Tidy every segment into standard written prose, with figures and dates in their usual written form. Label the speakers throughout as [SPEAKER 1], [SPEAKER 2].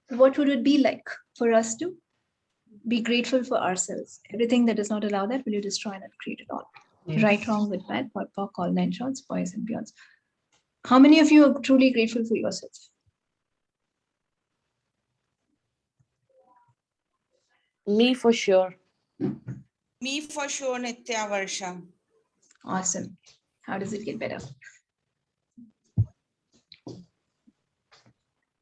[SPEAKER 1] What would it be like for us to be grateful for ourselves? Everything that does not allow that, will you destroy and create it all?
[SPEAKER 2] Yes.
[SPEAKER 1] Right, wrong, good, bad, POD, POC, all nine shorts, boys and beyonds. How many of you are truly grateful for yourself?
[SPEAKER 3] Me for sure.
[SPEAKER 4] Me for sure, Nitya, Varsha.
[SPEAKER 1] Awesome. How does it get better?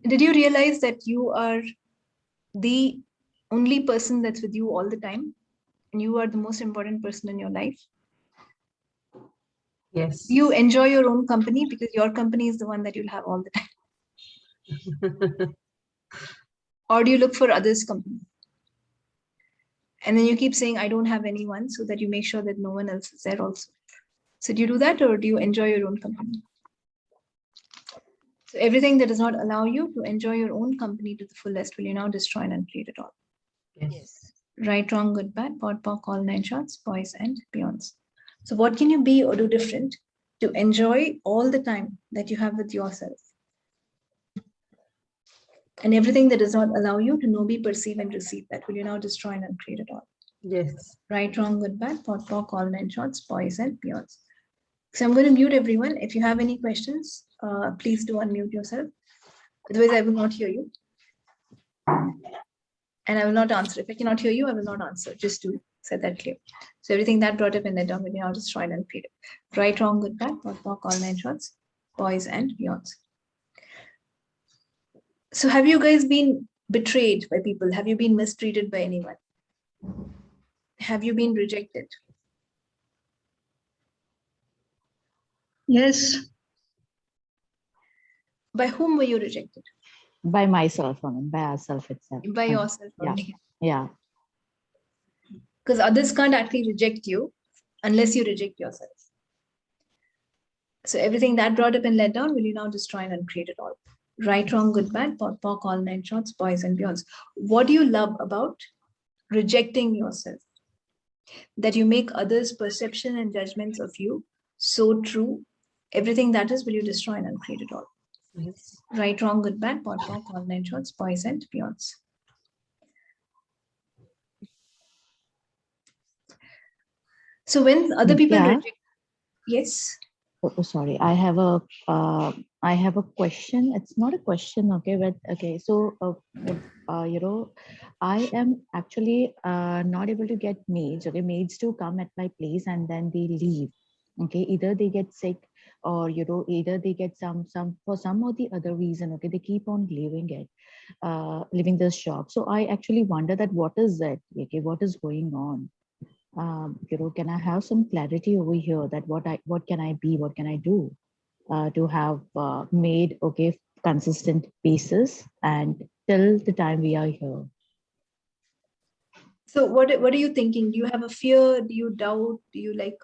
[SPEAKER 1] Did you realize that you are the only person that's with you all the time? And you are the most important person in your life?
[SPEAKER 2] Yes.
[SPEAKER 1] You enjoy your own company because your company is the one that you'll have all the time. Or do you look for others' company? And then you keep saying, I don't have anyone, so that you make sure that no one else is there also. So do you do that, or do you enjoy your own company? So everything that does not allow you to enjoy your own company to the fullest, will you now destroy and uncreate it all?
[SPEAKER 2] Yes.
[SPEAKER 1] Right, wrong, good, bad, POD, POC, all nine shorts, boys and beyonds. So what can you be or do different to enjoy all the time that you have with yourself? And everything that does not allow you to know, be, perceive, and receive that, will you now destroy and uncreate it all?
[SPEAKER 2] Yes.
[SPEAKER 1] Right, wrong, good, bad, POD, POC, all nine shorts, boys and beyonds. So I'm going to mute everyone. If you have any questions, please do unmute yourself. Otherwise, I will not hear you. And I will not answer. If I cannot hear you, I will not answer, just to set that clear. So everything that brought up in that down, will now destroy and create it. Right, wrong, good, bad, POD, POC, all nine shorts, boys and beyonds. So have you guys been betrayed by people? Have you been mistreated by anyone? Have you been rejected?
[SPEAKER 5] Yes.
[SPEAKER 1] By whom were you rejected?
[SPEAKER 6] By myself, I mean, by ourselves itself.
[SPEAKER 1] By yourself
[SPEAKER 6] Yeah.
[SPEAKER 1] only.
[SPEAKER 6] Yeah.
[SPEAKER 1] Because others can't actually reject you unless you reject yourself. So everything that brought up and let down, will you now destroy and uncreate it all? Right, wrong, good, bad, POD, POC, all nine shorts, boys and beyonds. What do you love about rejecting yourself? That you make others' perception and judgments of you so true. Everything that is, will you destroy and uncreate it all?
[SPEAKER 2] Yes.
[SPEAKER 1] Right, wrong, good, bad, POD, POC, all nine shorts, boys and beyonds. So when other people
[SPEAKER 6] Yeah.
[SPEAKER 1] reject, yes.
[SPEAKER 6] Oh, sorry. I have a question. It's not a question, okay, but okay. So, I am actually not able to get maids. Okay, maids to come at my place and then they leave. Okay, either they get sick or either they get some for some or the other reason. Okay, they keep on leaving this shop. So I actually wonder that what is that? Okay, what is going on? Can I have some clarity over here that what can I be, what can I do to have made consistent basis and till the time we are here.
[SPEAKER 1] So what are you thinking? Do you have a fear? Do you doubt? Do you like,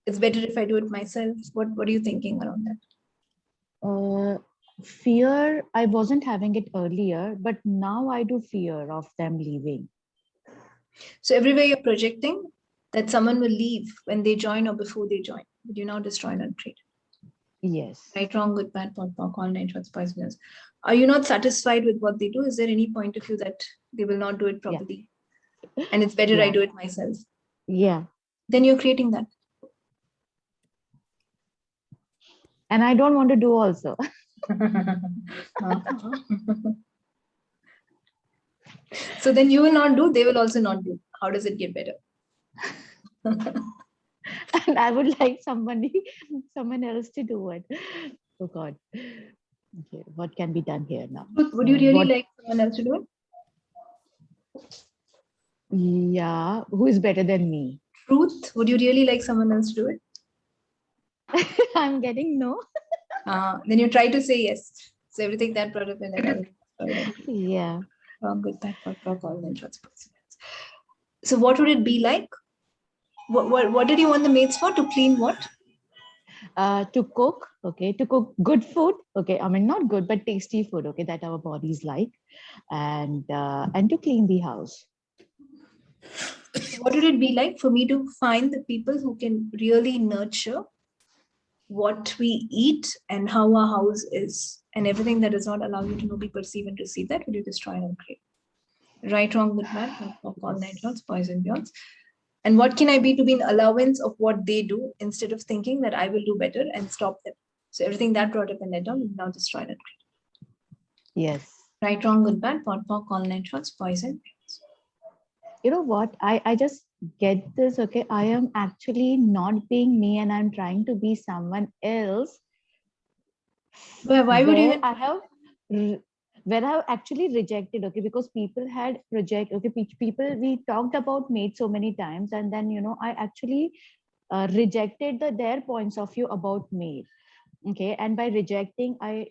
[SPEAKER 1] it's better if I do it myself? What are you thinking around that?
[SPEAKER 6] Fear, I wasn't having it earlier, but now I do fear of them leaving.
[SPEAKER 1] So everywhere you're projecting that someone will leave when they join or before they join. Would you now destroy and uncreate?
[SPEAKER 6] Yes.
[SPEAKER 1] Right, wrong, good, bad, POD, POC, all nine shorts, boys and beyonds. Are you not satisfied with what they do? Is there any point of view that they will not do it properly? Yeah. And it's better I do it myself.
[SPEAKER 6] Yeah.
[SPEAKER 1] Then you're creating that.
[SPEAKER 6] And I don't want to do also.
[SPEAKER 1] So then you will not do, they will also not do. How does it get better?
[SPEAKER 6] And I would like someone else to do it. Oh God. Okay, what can be done here now?
[SPEAKER 1] Would you really like someone else to do it?
[SPEAKER 6] Yeah, who is better than me?
[SPEAKER 1] Truth, would you really like someone else to do
[SPEAKER 6] it? I'm getting no.
[SPEAKER 1] Then you try to say yes. So everything that brought up in it.
[SPEAKER 6] Yeah.
[SPEAKER 1] Good, bad, POD, all nine shorts. So what would it be like? What did you want the maids for? To clean what?
[SPEAKER 6] To cook, okay, to cook good food, okay. I mean, not good, but tasty food, okay, that our bodies like, and to clean the house.
[SPEAKER 1] What would it be like for me to find the people who can really nurture what we eat, and how our house is, and everything that does not allow you to know, be, perceive, and receive that, will you destroy and uncreate? Right, wrong, good, bad, all nine shorts, boys and beyonds. And what can I be to be in allowance of what they do, instead of thinking that I will do better and stop them? So everything that brought up and let down will now destroy and uncreate.
[SPEAKER 6] Yes.
[SPEAKER 1] Right, wrong, good, bad, all nine shorts, boys and beyonds.
[SPEAKER 6] You know what? I just get this. Okay. I am actually not being me and I'm trying to be someone else.
[SPEAKER 1] Why would you?
[SPEAKER 6] Where I have where I have actually rejected, okay, because people had people, we talked about maid so many times, and then I actually rejected their points of view about maid, okay, and by rejecting I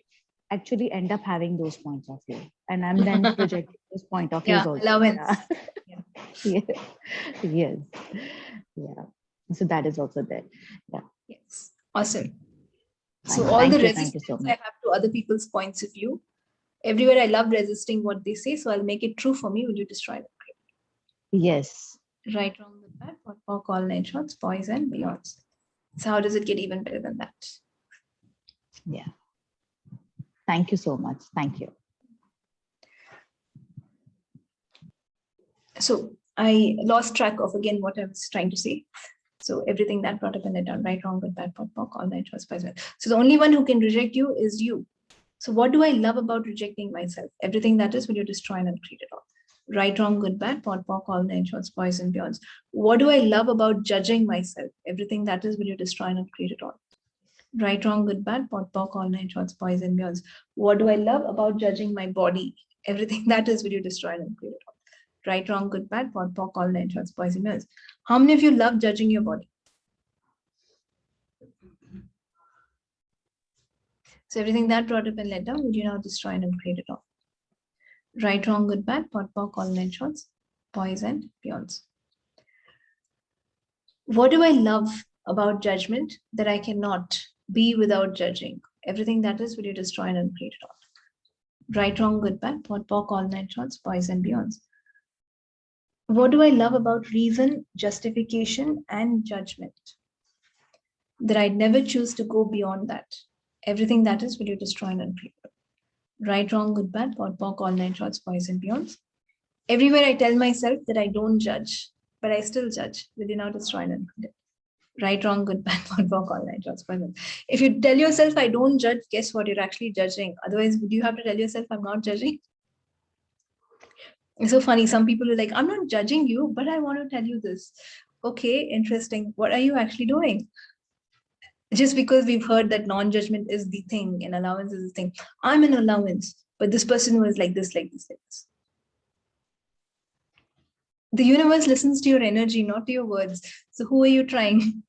[SPEAKER 6] actually end up having those points of view, and I'm then projecting those point of views
[SPEAKER 1] Yeah,
[SPEAKER 6] also.
[SPEAKER 1] allowance.
[SPEAKER 6] Yeah. Yes. Yes. Yeah. So that is also there. Yeah.
[SPEAKER 1] Yes, awesome. So
[SPEAKER 6] Fine.
[SPEAKER 1] all the
[SPEAKER 6] Thank you so
[SPEAKER 1] resistance I
[SPEAKER 6] much.
[SPEAKER 1] have to other people's points of view, everywhere I love resisting what they say, so I'll make it true for me. Will you destroy it?
[SPEAKER 6] Yes.
[SPEAKER 1] Right, wrong, good, bad, all nine shorts, boys and beyonds. So how does it get even better than that?
[SPEAKER 6] Yeah. Thank you so much. Thank you.
[SPEAKER 1] So I lost track of again what I was trying to say. So everything that brought up and let down, right, wrong, good, bad, all nine shorts, boys and beyonds. So the only one who can reject you is you. So what do I love about rejecting myself? Everything that is, will you destroy and uncreate it all? Right, wrong, good, bad, all nine shorts, boys and beyonds. What do I love about judging myself? Everything that is, will you destroy and uncreate it all? Right, wrong, good, bad, all nine shorts, boys and beyonds. What do I love about judging my body? Everything that is, will you destroy and uncreate it all? Right, wrong, good, bad, all nine shorts, boys and beyonds. How many of you love judging your body? So everything that brought up and let down, will you now destroy and uncreate it all? Right, wrong, good, bad, all nine shorts, boys and beyonds. What do I love about judgment that I cannot be without judging? Everything that is, will you destroy and uncreate it all? Right, wrong, good, bad, all nine shorts, boys and beyonds. What do I love about reason, justification, and judgment? That I'd never choose to go beyond that. Everything that is, will you destroy and uncreate it all? Right, wrong, good, bad, all nine shorts, boys and beyonds. Everywhere I tell myself that I don't judge, but I still judge. Will you now destroy and uncreate it? Right, wrong, good, bad, all nine shorts, boys and beyonds. If you tell yourself I don't judge, guess what? You're actually judging. Otherwise, would you have to tell yourself I'm not judging? It's so funny. Some people are like, I'm not judging you, but I want to tell you this. Okay, interesting. What are you actually doing? Just because we've heard that non-judgment is the thing and allowance is the thing. I'm an allowance, but this person was like this, like this, like this. The universe listens to your energy, not to your words. So who are you trying?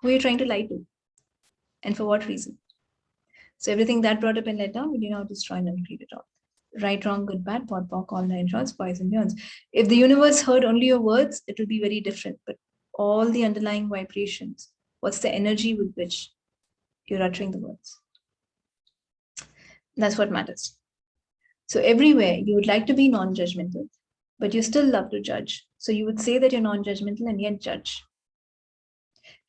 [SPEAKER 1] Who are you trying to lie to? And for what reason? So everything that brought up and let down, will you now destroy and uncreate it all? Right, wrong, good, bad, all nine shorts, boys and beyonds. If the universe heard only your words, it will be very different. But all the underlying vibrations, what's the energy with which you're uttering the words? That's what matters. So everywhere you would like to be non-judgmental, but you still love to judge. So you would say that you're non-judgmental and yet judge.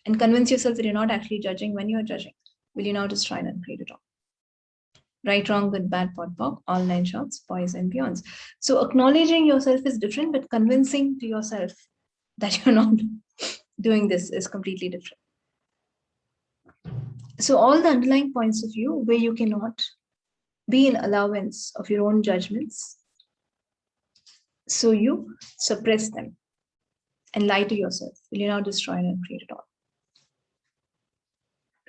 [SPEAKER 1] And convince yourself that you're not actually judging when you're judging. Will you now destroy and uncreate it all? Right, wrong, good, bad, all nine shorts, boys and beyonds. So acknowledging yourself is different, but convincing to yourself that you're not doing this is completely different. So all the underlying points of view where you cannot be in allowance of your own judgments, so you suppress them and lie to yourself. Will you now destroy and uncreate it all?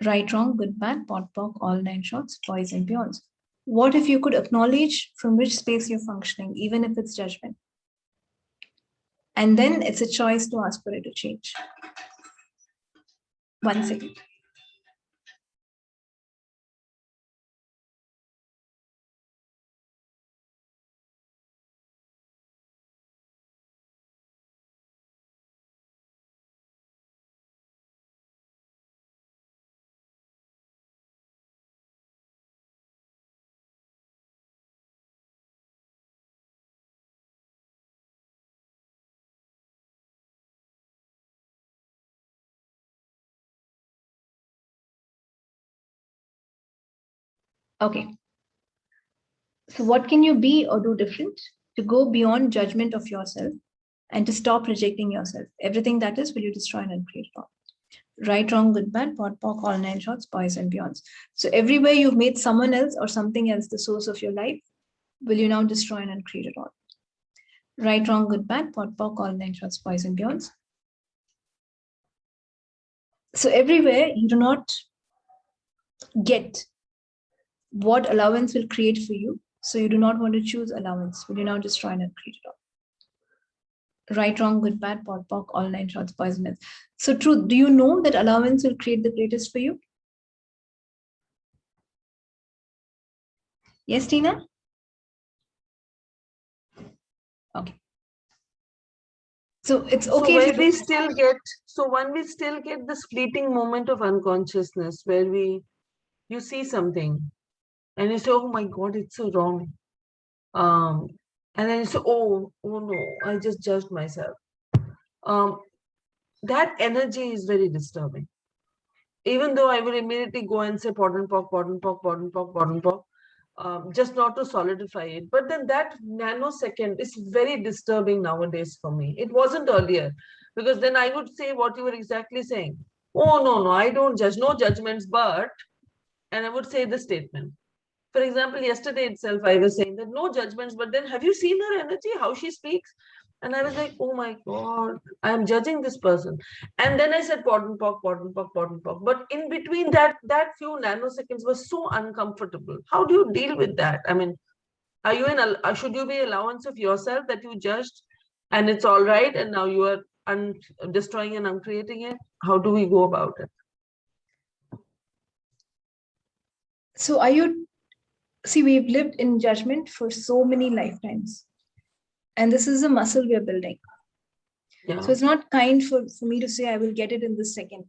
[SPEAKER 1] Right, wrong, good, bad, all nine shorts, boys and beyonds. What if you could acknowledge from which space you're functioning, even if it's judgment? And then it's a choice to ask for it to change. 1 second. Okay. So what can you be or do different to go beyond judgment of yourself and to stop rejecting yourself? Everything that is, will you destroy and uncreate it all? Right, wrong, good, bad, POD, POC, all nine shorts, boys and beyonds. So everywhere you've made someone else or something else the source of your life, will you now destroy and uncreate it all? Right, wrong, good, bad, POD, POC, all nine shorts, boys and beyonds. So everywhere you do not get what allowance will create for you. So you do not want to choose allowance. Will you now destroy and uncreate it all? Right, wrong, good, bad, POD, POC, all nine shorts, boys and beyonds. So truth, do you know that allowance will create the greatest for you? Yes, Tina? Okay. So it's
[SPEAKER 2] So
[SPEAKER 1] okay if you
[SPEAKER 2] when we
[SPEAKER 1] don't.
[SPEAKER 2] still get, so when we still get this fleeting moment of unconsciousness where you see something and you say, oh my God, it's so wrong. And then you say, oh no, I just judged myself. That energy is very disturbing. Even though I will immediately go and say POD, POC, POD, POC, POD, POC, POD, POC, just not to solidify it. But then that nanosecond is very disturbing nowadays for me. It wasn't earlier, because then I would say what you were exactly saying. Oh, no, I don't judge, no judgments, but, and I would say the statement. For example, yesterday itself, I was saying that no judgments, but then have you seen her energy, how she speaks? And I was like, oh my God, I'm judging this person. And then I said, POD, POC, POD, POC, POD, POC. But in between that few nanoseconds was so uncomfortable. How do you deal with that? I mean, are you should you be allowance of yourself that you judged and it's all right, and now you are destroying and uncreating it? How do we go about it?
[SPEAKER 1] So are you, see, we've lived in judgment for so many lifetimes. And this is a muscle we are building.
[SPEAKER 2] Yeah.
[SPEAKER 1] So it's not kind for me to say, I will get it in this second.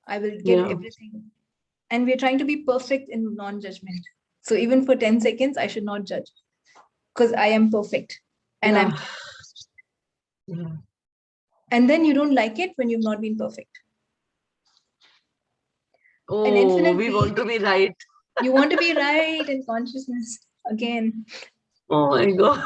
[SPEAKER 1] I will get everything. And we're trying to be perfect in non-judgment. So even for 10 seconds, I should not judge because I am perfect. And and then you don't like it when you've not been perfect.
[SPEAKER 2] Oh,
[SPEAKER 1] An infinite
[SPEAKER 2] we
[SPEAKER 1] being,
[SPEAKER 2] want to be right.
[SPEAKER 1] You want to be right in consciousness again.
[SPEAKER 2] Oh my God.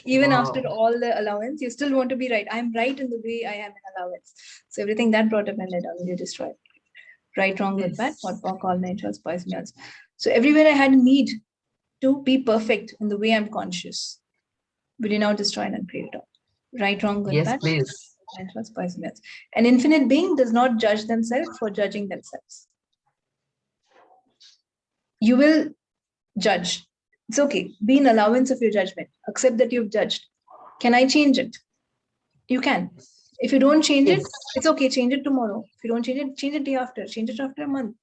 [SPEAKER 1] Even after all the allowance, you still want to be right. I'm right in the way I am in allowance. So everything that brought up and led down, you destroy. Right, wrong, good, bad, POD, POC, all nine shorts, boys and girls. So everywhere I had a need to be perfect in the way I'm conscious, will you now destroy and uncreate it all? Right, wrong, good, bad,
[SPEAKER 2] Please.
[SPEAKER 1] nine shorts, boys and girls. An infinite being does not judge themselves for judging themselves. You will judge. It's okay. Be in allowance of your judgment. Accept that you've judged. Can I change it? You can. If you don't change it, it's okay. Change it tomorrow. If you don't change it day after. Change it after a month.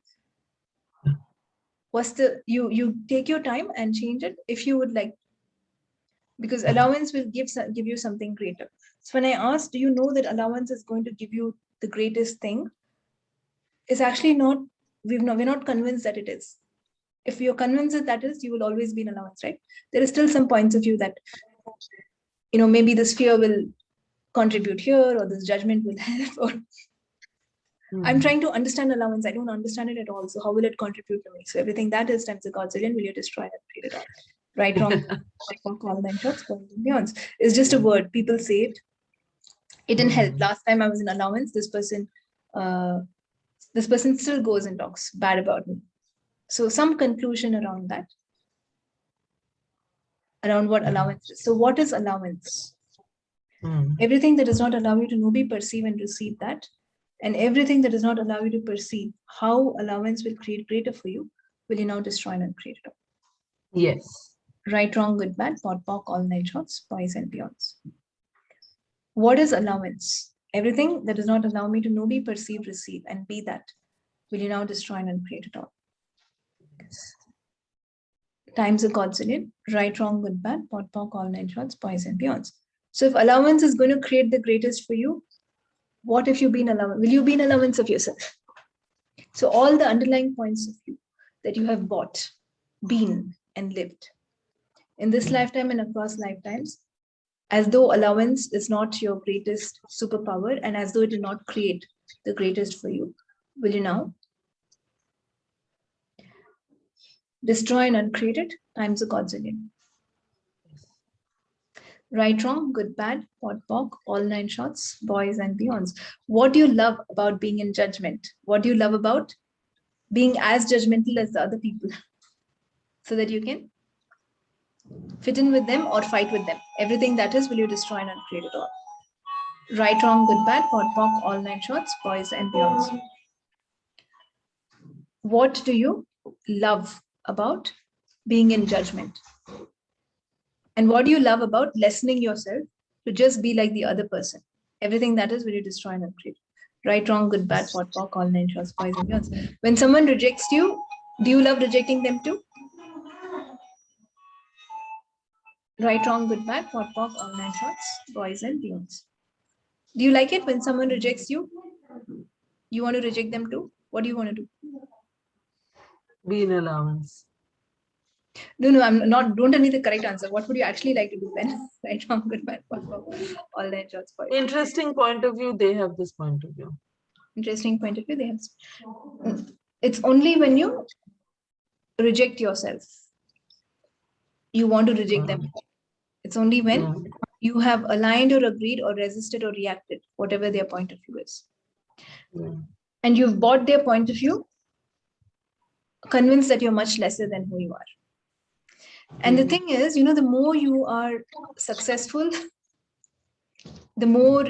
[SPEAKER 1] What's the you take your time and change it if you would like, because allowance will give you something greater. So when I asked, do you know that allowance is going to give you the greatest thing? It's actually not. We're not convinced that it is. If you're convinced that is, you will always be in allowance, right? There is still some points of view that, maybe this fear will contribute here, or this judgment will help, or I'm trying to understand allowance. I don't understand it at all. So how will it contribute to me? So everything that is times the Godzillion, will you destroy and create it all? Right, wrong, all nine shots, beyond. It's just a word. People say it. It didn't help. Last time I was in allowance, this person still goes and talks bad about me. So some conclusion around that, around what allowance is. So what is allowance? Everything that does not allow you to know, be, perceive, and receive that. And everything that does not allow you to perceive how allowance will create greater for you, will you now destroy and create it all?
[SPEAKER 2] Yes.
[SPEAKER 1] Right, wrong, good, bad, POD, POC, all nine shots, boys and beyonds. What is allowance? Everything that does not allow me to know, be, perceive, receive, and be that, will you now destroy and create it all? Times a Godzillion, right, wrong, good, bad, POD, POC, all nine shots, boys and beyonds. So if allowance is going to create the greatest for you, what if you be in allowance? Will you be in allowance of yourself? So all the underlying points of view that you have bought, been, and lived in this lifetime and across lifetimes, as though allowance is not your greatest superpower and as though it did not create the greatest for you, will you now Destroy and uncreate it times the godzillion. Right, wrong, good, bad, pot, pock, all nine shots, boys and beyonds. What do you love about being in judgment? What do you love about being as judgmental as the other people? So that you can fit in with them or fight with them. Everything that is, will you destroy and uncreate it all? Right, wrong, good, bad, pot, pock, all nine shots, boys and beyonds. What do you love about being in judgment? And what do you love about lessening yourself to just be like the other person? Everything that is, will you destroy and uncreate? Right, wrong, good, bad, pot, pock, all nine shots, boys and beyonds. When someone rejects you, do you love rejecting them too? Right, wrong, good, bad, pot, pock, all nine shots, boys and beyonds. Do you like it when someone rejects you? You want to reject them too? What do you want to do?
[SPEAKER 2] Be in allowance.
[SPEAKER 1] No, I'm not. Don't tell me the correct answer. What would you actually like to do then? Right, wrong, good, bad, pot, pock, all nine shots, boys.
[SPEAKER 2] Interesting point of view. They have this point of view.
[SPEAKER 1] Interesting point of view. They have. It's only when you reject yourself, you want to reject them. It's only when
[SPEAKER 2] Yeah.
[SPEAKER 1] you have aligned or agreed or resisted or reacted, whatever their point of view is.
[SPEAKER 2] Yeah.
[SPEAKER 1] And you've bought their point of view, convinced that you're much lesser than who you are. And the thing is, the more you are successful, the more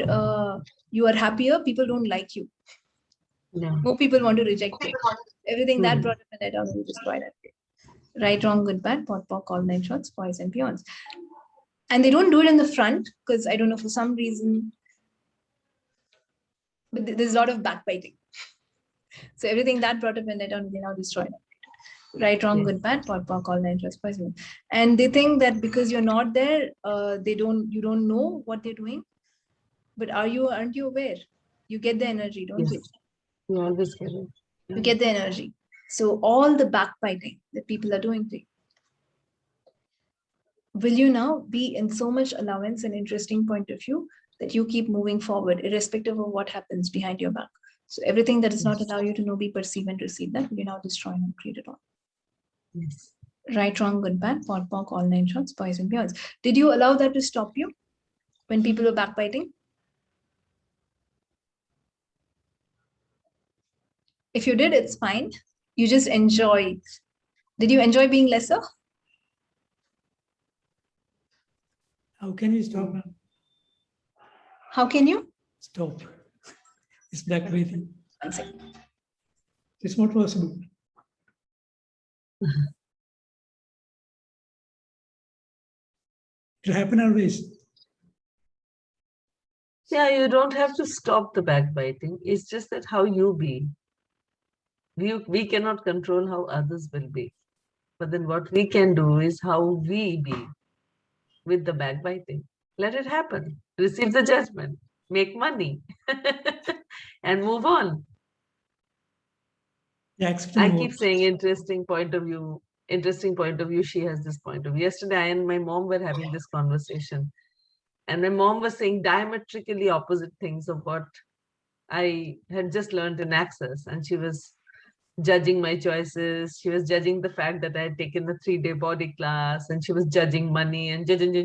[SPEAKER 1] you are happier, people don't like you.
[SPEAKER 2] Yeah.
[SPEAKER 1] More people want to reject you. Everything that
[SPEAKER 2] Hmm.
[SPEAKER 1] brought up in that down, you destroy that. Right, wrong, good, bad, pot, pock, all nine shots, boys and beyonds. And they don't do it in the front because I don't know, for some reason, but there's a lot of backbiting. So everything that brought up in that down, they now destroy it. Right, wrong,
[SPEAKER 2] Yes.
[SPEAKER 1] good, bad, pot, pock, all nine shots, boys and beyonds. And they think that because you're not there, you don't know what they're doing. But aren't you aware? You get the energy, don't
[SPEAKER 2] Yes.
[SPEAKER 1] you?
[SPEAKER 2] You always get it.
[SPEAKER 1] You get the energy. So all the backbiting that people are doing to you, will you now be in so much allowance and interesting point of view that you keep moving forward, irrespective of what happens behind your back? So everything that does not
[SPEAKER 2] Yes.
[SPEAKER 1] allow you to know, be, perceive, and receive, that will you now destroy and create it all.
[SPEAKER 2] Yes.
[SPEAKER 1] Right, wrong, good, bad, pot, pock, all nine shots, boys and beyonds. Did you allow that to stop you when people were backbiting? If you did, it's fine. You just enjoy. Did you enjoy being lesser?
[SPEAKER 5] How can we stop now?
[SPEAKER 1] How can you?
[SPEAKER 5] Stop. It's backbiting.
[SPEAKER 1] One second.
[SPEAKER 5] It's not possible. It'll happen always.
[SPEAKER 2] Yeah, you don't have to stop the backbiting. It's just that how you be. We cannot control how others will be. But then what we can do is how we be with the backbiting. Let it happen. Receive the judgment. Make money. And move on.
[SPEAKER 5] Yeah, accept
[SPEAKER 2] I
[SPEAKER 5] and
[SPEAKER 2] keep
[SPEAKER 5] move.
[SPEAKER 2] saying interesting point of view. Interesting point of view. She has this point of view. Yesterday, I and my mom were having this conversation. And my mom was saying diametrically opposite things of what I had just learned in Access. And she was judging my choices. She was judging the fact that I had taken a 3-day body class, and she was judging money and judging.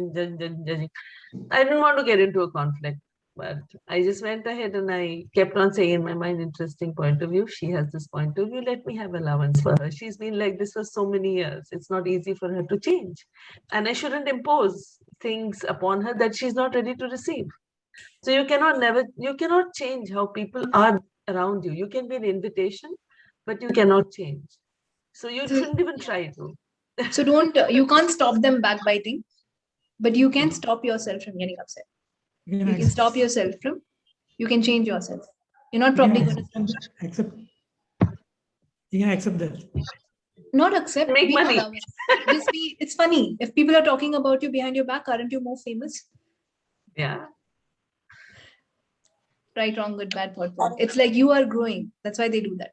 [SPEAKER 2] I didn't want to get into a conflict, but I just went ahead and I kept on saying in my mind, interesting point of view. She has this point of view. Let me have allowance for her. She's been like this for so many years. It's not easy for her to change. And I shouldn't impose things upon her that she's not ready to receive. So you cannot change how people are around you. You can be an invitation, but you cannot change. So you shouldn't even try to.
[SPEAKER 1] So you can't stop them backbiting, but you can stop yourself from getting upset.
[SPEAKER 5] You
[SPEAKER 1] You can stop yourself from, you can change yourself. You're not
[SPEAKER 5] you can
[SPEAKER 1] probably going to
[SPEAKER 5] accept. You can accept that.
[SPEAKER 1] not accept,
[SPEAKER 2] Make
[SPEAKER 1] be
[SPEAKER 2] money.
[SPEAKER 1] allowance. Just be, it's funny. If people are talking about you behind your back, aren't you more famous?
[SPEAKER 2] Yeah.
[SPEAKER 1] Right, wrong, good, bad, pot, pot. It's like you are growing. That's why they do that.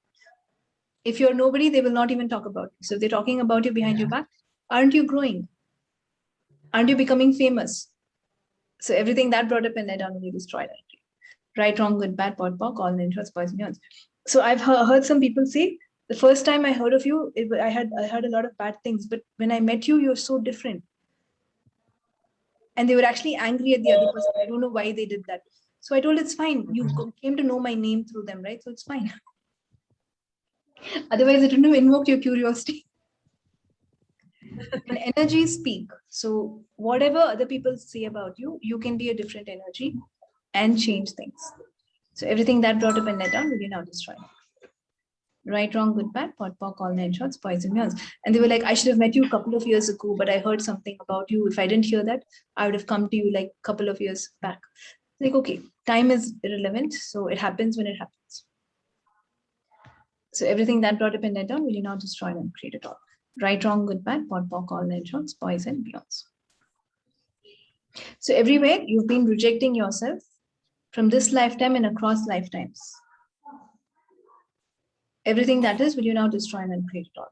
[SPEAKER 1] If you're nobody, they will not even talk about you. So if they're talking about you behind your back, aren't you growing? Aren't you becoming famous? So everything that brought up in that will be destroyed. Right, wrong, good, bad, pot, pock, all nine shots, boys and beyonds. So I've heard some people say The first time I heard of you, I heard a lot of bad things, but when I met you, you're so different. And they were actually angry at the other person. I don't know why they did that. So I told, it's fine. You came to know my name through them, right? So it's fine. Otherwise, it wouldn't have invoked your curiosity. And energies speak. So whatever other people say about you, you can be a different energy and change things. So everything that brought up and let down, will you now destroy? Right, wrong, good, bad, pot, pock, all nine shots, boys and girls. And they were like, I should have met you a couple of years ago, but I heard something about you. If I didn't hear that, I would have come to you like a couple of years back. Like, okay, time is irrelevant. So it happens when it happens. So everything that brought up and let down, will you now destroy and create it all? Right, wrong, good, bad, pot, pock, all nine shots, boys and beyonds. So everywhere you've been rejecting yourself from this lifetime and across lifetimes. Everything that is, will you now destroy and create it all?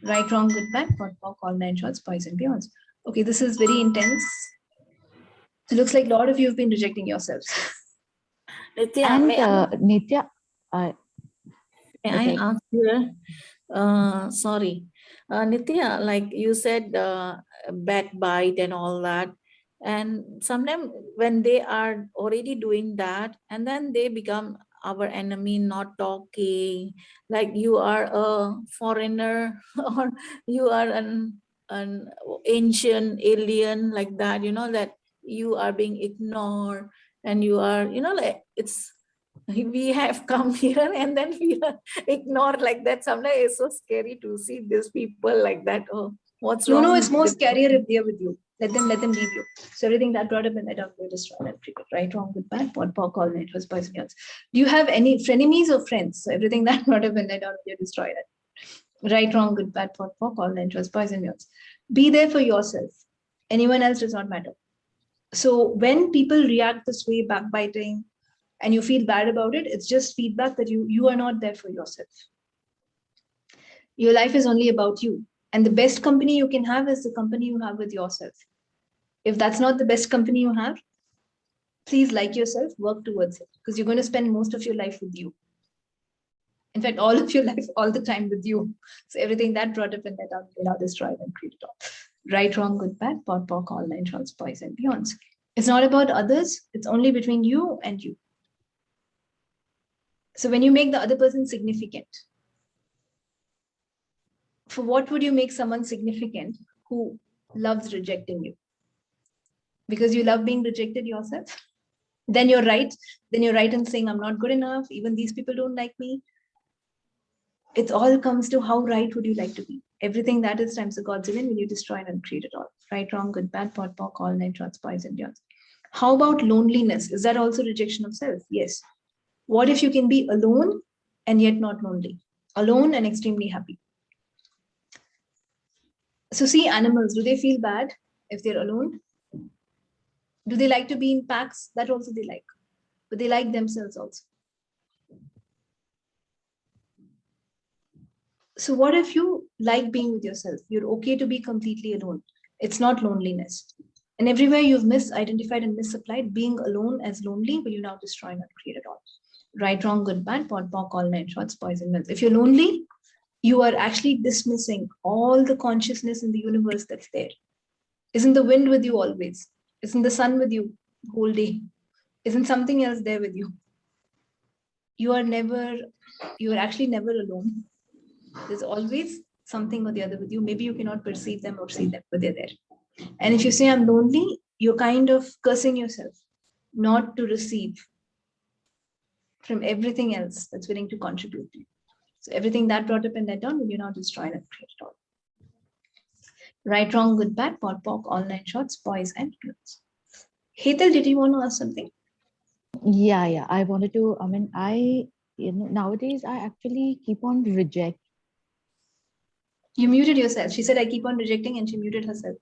[SPEAKER 1] Right, wrong, good, bad, pot, pock, all nine shots, boys and beyonds. Okay, this is very intense. It looks like a lot of you have been rejecting yourselves.
[SPEAKER 3] Nitya,
[SPEAKER 6] And
[SPEAKER 3] may
[SPEAKER 6] Nitya,
[SPEAKER 3] I
[SPEAKER 6] okay.
[SPEAKER 3] ask you? Sorry, Nitya, like you said, backbite and all that. And sometimes when they are already doing that, and then they become our enemy, not talking, like you are a foreigner or you are an ancient alien, like that, that you are being ignored and you are, like it's, we have come here and then we are ignored like that. Sometimes it's so scary to see these people like that. Oh, what's wrong?
[SPEAKER 1] No, it's more
[SPEAKER 3] with them?
[SPEAKER 1] scarier if they're with you. Let them leave you. So everything that brought up and let out, will destroy and create it. Right, wrong, good, bad, pot, pock, all nine shots, boys and girls. Do you have any frenemies or friends? So everything that brought up and let out, will destroy it. Right, wrong, good, bad, pot, pock, all nine shots, boys and girls. Be there for yourself. Anyone else does not matter. So when people react this way, backbiting, and you feel bad about it, it's just feedback that you are not there for yourself. Your life is only about you. And the best company you can have is the company you have with yourself. If that's not the best company you have, please like yourself, work towards it, because you're going to spend most of your life with you. In fact, all of your life, all the time with you. So everything that brought up and let out, will now destroy and create it all. Right, wrong, good, bad, pot, pock, all nine shots, boys and beyonds. It's not about others. It's only between you and you. So when you make the other person significant, for what would you make someone significant who loves rejecting you? Because you love being rejected yourself? Then you're right. Then you're right in saying, I'm not good enough. Even these people don't like me. It all comes to how right would you like to be? Everything that is times the gods given, will you destroy and create it all? Right, wrong, good, bad, pot, pock, all nine shots, boys and beyonds. How about loneliness? Is that also rejection of self? Yes. What if you can be alone and yet not lonely? Alone and extremely happy. So see, animals, do they feel bad if they're alone? Do they like to be in packs? That also they like. But they like themselves also. So what if you like being with yourself? You're okay to be completely alone. It's not loneliness. And everywhere you've misidentified and misapplied being alone as lonely, will you now destroy and create it all? Right, wrong, good, bad, pot, pock, all nine shots, boys and girls. If you're lonely, you are actually dismissing all the consciousness in the universe that's there. Isn't the wind with you always? Isn't the sun with you the whole day? Isn't something else there with you? You are actually never alone. There's always something or the other with you. Maybe you cannot perceive them or see them, but they're there. And if you say I'm lonely, you're kind of cursing yourself not to receive from everything else that's willing to contribute to you. So everything that brought up and let down, will you now destroy and create it all? Right, wrong, good, bad, pot, pock, all nine shots, boys and girls. Hetal, did you want to ask something?
[SPEAKER 6] Yeah. I wanted to, nowadays I actually keep on reject.
[SPEAKER 1] You muted yourself. She said, I keep on rejecting, and she muted herself.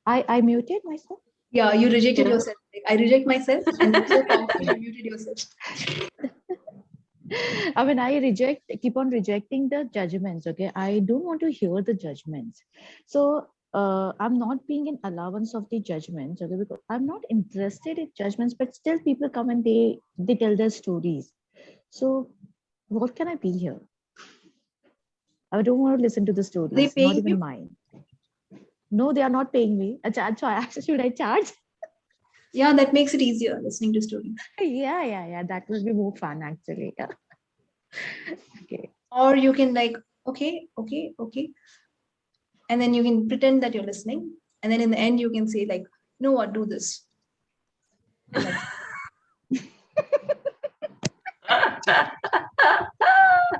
[SPEAKER 6] I muted myself.
[SPEAKER 1] Yeah, you rejected
[SPEAKER 3] Yeah.
[SPEAKER 1] yourself. Like, I reject myself, and that's so powerful. You muted yourself.
[SPEAKER 6] I keep on rejecting the judgments. Okay, I don't want to hear the judgments. So I'm not being an allowance of the judgments. Okay, because I'm not interested in judgments, but still people come and they tell their stories. So what can I be here? I don't want to listen to the stories,
[SPEAKER 1] They
[SPEAKER 6] not
[SPEAKER 1] paying
[SPEAKER 6] even
[SPEAKER 1] you?
[SPEAKER 6] mine. No, they are not paying me. Should I charge?
[SPEAKER 1] Yeah, that makes it easier listening to stories.
[SPEAKER 6] Yeah. That will be more fun actually. Yeah. Okay.
[SPEAKER 1] Or you can like, okay. And then you can pretend that you're listening. And then in the end, you can say like, you know what, do this. And that's-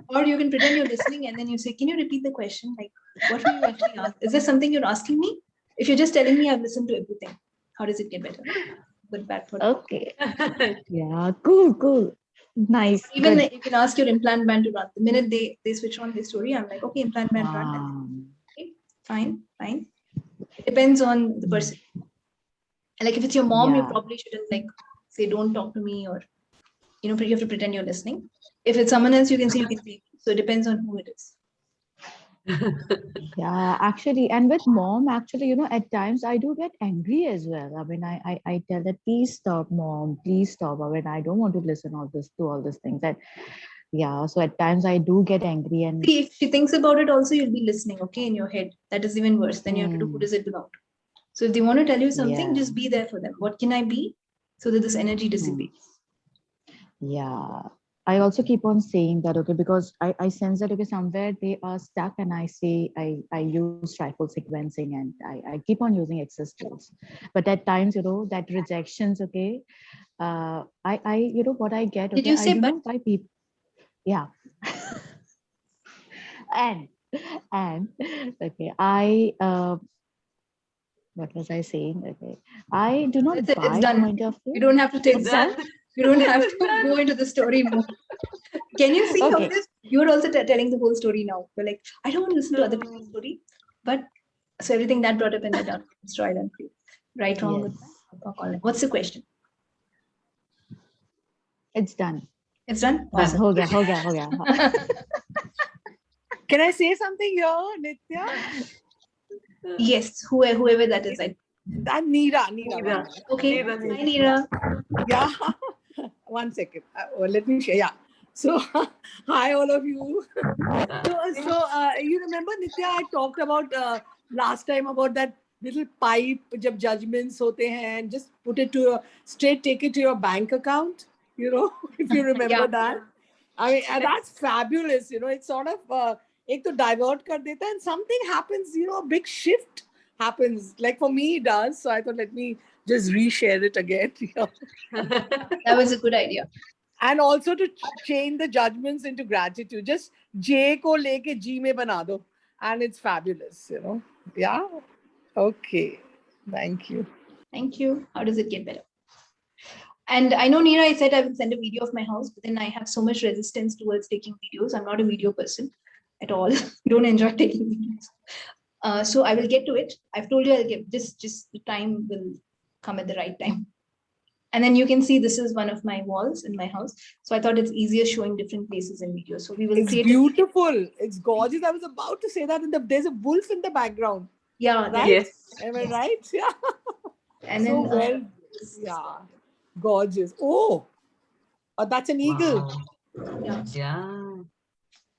[SPEAKER 1] Or you can pretend you're listening and then you say, can you repeat the question? Like, what were you actually asking? Is there something you're asking me? If you're just telling me I've listened to everything, how does it get better? Good, bad, good.
[SPEAKER 6] Okay. Yeah. Cool. Nice.
[SPEAKER 1] Even
[SPEAKER 6] Good.
[SPEAKER 1] you can ask your implant band to run. The minute they switch on the story, I'm like, okay, implant band run. And okay, fine. It depends on the person. And like if it's your mom, you
[SPEAKER 6] Yeah.
[SPEAKER 1] probably shouldn't like say, don't talk to me, or you know, you have to pretend you're listening. If it's someone else, you can say you can speak. So it depends on who it is.
[SPEAKER 6] Yeah, actually, and with mom, actually, at times I do get angry as well. I mean, I tell her, please stop, mom, please stop. I mean, I don't want to listen to all these things. And yeah, so at times I do get angry and
[SPEAKER 1] See, if she thinks about it, also you'll be listening, okay, in your head. That is even worse. Then you have to do who does it belong to. So if they want to tell you something,
[SPEAKER 6] yeah,
[SPEAKER 1] just be there for them. What can I be? So that this energy dissipates.
[SPEAKER 6] yeah. I also keep on saying that, okay, because I sense that, okay, somewhere they are stuck and I say, I use trifle sequencing and I keep on using access tools. But at times, that rejections, okay, what I get,
[SPEAKER 1] Did
[SPEAKER 6] okay,
[SPEAKER 1] you
[SPEAKER 6] I
[SPEAKER 1] say
[SPEAKER 6] don't
[SPEAKER 1] but?
[SPEAKER 6] know why people, yeah. and okay, what was I saying? Okay, I do not
[SPEAKER 1] That's it. It's
[SPEAKER 6] buy
[SPEAKER 1] done.
[SPEAKER 6] point of
[SPEAKER 1] You
[SPEAKER 6] view.
[SPEAKER 1] don't have to take.
[SPEAKER 6] It's done.
[SPEAKER 1] You don't have
[SPEAKER 2] It's
[SPEAKER 1] to
[SPEAKER 2] done.
[SPEAKER 1] go into the story more. Can you see how
[SPEAKER 6] Okay.
[SPEAKER 1] it is? You're also telling the whole story now. You're like, I don't want to listen to other people's story, but so everything that brought up in that down, destroyed and free. Right, wrong, good,
[SPEAKER 6] Yes,
[SPEAKER 1] bad, or call it. What's the question?
[SPEAKER 6] it's done.
[SPEAKER 1] It's done.
[SPEAKER 6] Done.
[SPEAKER 1] Awesome.
[SPEAKER 6] Ho gaya.
[SPEAKER 7] Can I say something here, Nitya?
[SPEAKER 1] Yes, whoever that is.
[SPEAKER 7] Neera.
[SPEAKER 2] Neera.
[SPEAKER 1] Okay.
[SPEAKER 2] Neera.
[SPEAKER 1] Hi, Neera.
[SPEAKER 7] Yeah. 1 second. Let me share. Yeah. So, hi, all of you. So you remember, Nitya, I talked about last time about that little pipe, jab judgments hote hain, and just put it to take it to your bank account, if you remember
[SPEAKER 1] Yeah.
[SPEAKER 7] that. I mean, and that's fabulous, it's sort of, ek to divert kar deta and something happens, a big shift happens. Like for me, it does. So I thought, let me just reshare it again.
[SPEAKER 1] That was a good idea.
[SPEAKER 7] And also to change the judgments into gratitude. Just J ko leke G mein bana do. And it's fabulous, Yeah. Okay. Thank you.
[SPEAKER 1] Thank you. How does it get better? And I know, Neera, I said I will send a video of my house, but then I have so much resistance towards taking videos. I'm not a video person at all. Don't enjoy taking videos. So I will get to it. I've told you I'll get just the time will come at the right time. And then you can see this is one of my walls in my house. So I thought it's easier showing different places in videos. So we will
[SPEAKER 7] It's
[SPEAKER 1] create
[SPEAKER 7] beautiful. It's gorgeous. I was about to say that there's a wolf in the background.
[SPEAKER 1] Yeah,
[SPEAKER 7] Right?
[SPEAKER 2] Yes.
[SPEAKER 7] Am I right? Yeah.
[SPEAKER 1] and
[SPEAKER 7] So
[SPEAKER 1] then
[SPEAKER 7] well, yeah. Gorgeous. Oh, that's an eagle.
[SPEAKER 2] Wow. Yeah.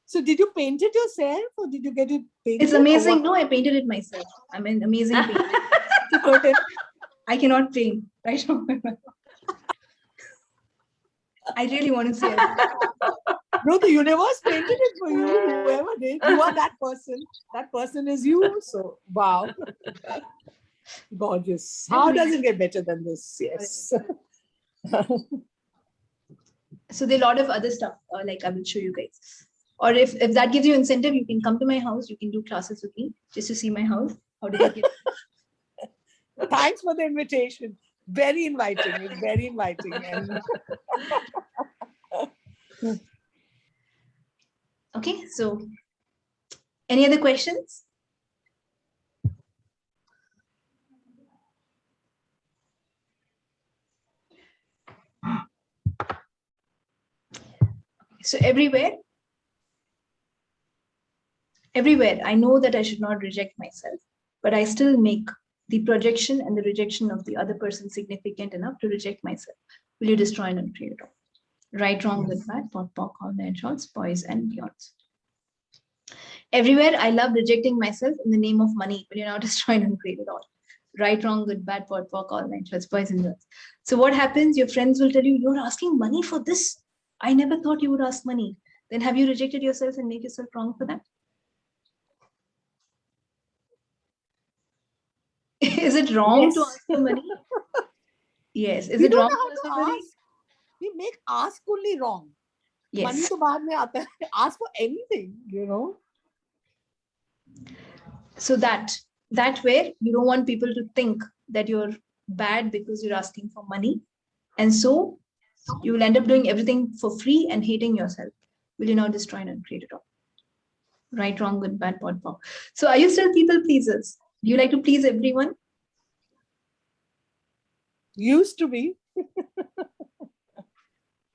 [SPEAKER 7] So did you paint it yourself or did you get it painted?
[SPEAKER 1] it's amazing. No, I painted it myself. I'm an amazing painter. It's a curtain. I cannot paint, right? I really want to say it.
[SPEAKER 7] No, the universe painted it for you. Whoever did, you are that person. That person is you. So wow, gorgeous. How does it get better than this? Yes.
[SPEAKER 1] So there are a lot of other stuff like I will show you guys. Or if that gives you incentive, you can come to my house. You can do classes with me just to see my house. How does it get?
[SPEAKER 7] Thanks for the invitation. Very inviting. It's very inviting. And
[SPEAKER 1] Okay, so any other questions? So everywhere, I know that I should not reject myself, but I still make the projection and the rejection of the other person significant enough to reject myself. Will you destroy and uncreate it all? Right, wrong, good, bad, pot, pock, all nine shorts, boys and beyonds. Everywhere, I love rejecting myself in the name of money, but you're now destroying and create it all. Right, wrong, good, bad, pot, pock, all nine shorts, boys and girls. So what happens? Your friends will tell you, you're asking money for this. I never thought you would ask money. Then have you rejected yourself and made yourself wrong for that? Is it wrong to
[SPEAKER 7] Yes.
[SPEAKER 1] ask for money? Yes. Is
[SPEAKER 7] We
[SPEAKER 1] it
[SPEAKER 7] don't
[SPEAKER 1] wrong
[SPEAKER 7] know
[SPEAKER 1] to
[SPEAKER 7] how
[SPEAKER 1] ask
[SPEAKER 7] to
[SPEAKER 1] for money?
[SPEAKER 7] ask. We make ask only wrong. Money
[SPEAKER 1] Yes.
[SPEAKER 7] to baad mein aata hai. Ask for anything, you know.
[SPEAKER 1] So that way you don't want people to think that you're bad because you're asking for money. And so you will end up doing everything for free and hating yourself. Will you now destroy and create it all? Right, wrong, good, bad, pot, pock. So are you still people pleasers? Do you like to please everyone?
[SPEAKER 7] Used to be.